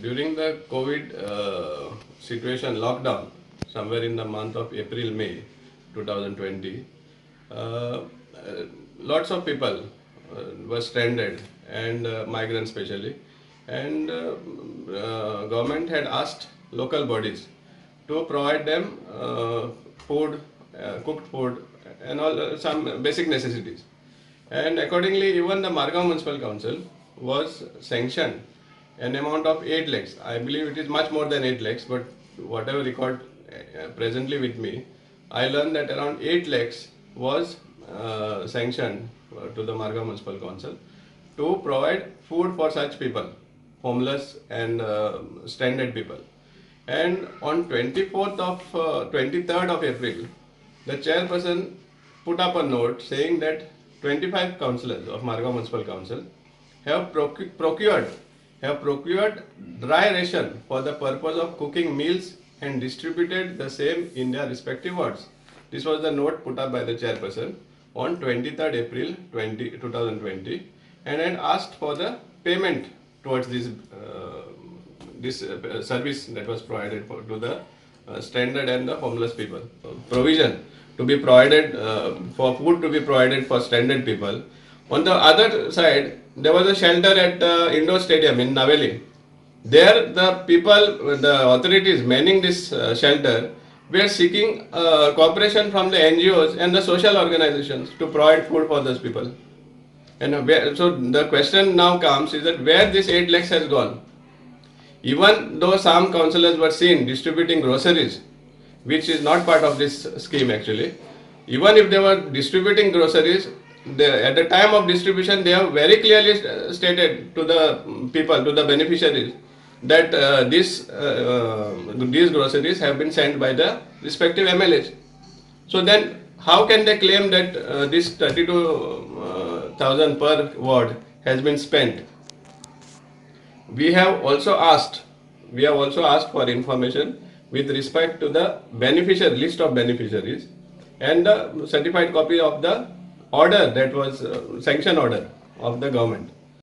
During the COVID situation, lockdown, somewhere in the month of April, May 2020, lots of people were stranded and migrants especially, and government had asked local bodies to provide them food, cooked food and all some basic necessities. And accordingly, even the Margao Municipal Council was sanctioned an amount of 8 lakhs. I believe it is much more than 8 lakhs, but whatever record presently with me, I learned that around 8 lakhs was sanctioned to the Margao Municipal Council to provide food for such people, homeless and stranded people. And on 23rd of April, the chairperson put up a note saying that 25 councillors of Margao Municipal Council have procured dry ration for the purpose of cooking meals and distributed the same in their respective wards. This was the note put up by the chairperson on 23rd April 2020, and had asked for the payment towards this service that was provided to the stranded and the homeless people. Provision to be provided for food to be provided for stranded people. On the other side, there was a shelter at Indoor Stadium in Naveli. There, the people, the authorities manning this shelter, were seeking cooperation from the NGOs and the social organizations to provide food for those people. And so the question now comes is that where this 8 lakhs has gone. Even though some councillors were seen distributing groceries, which is not part of this scheme actually, even if they were distributing groceries, at the time of distribution they have very clearly stated to the people, to the beneficiaries, that these groceries have been sent by the respective MLAs. So then how can they claim that this 32,000 per ward has been spent? We have also asked for information with respect to the list of beneficiaries and the certified copy of the order that was sanction order of the government.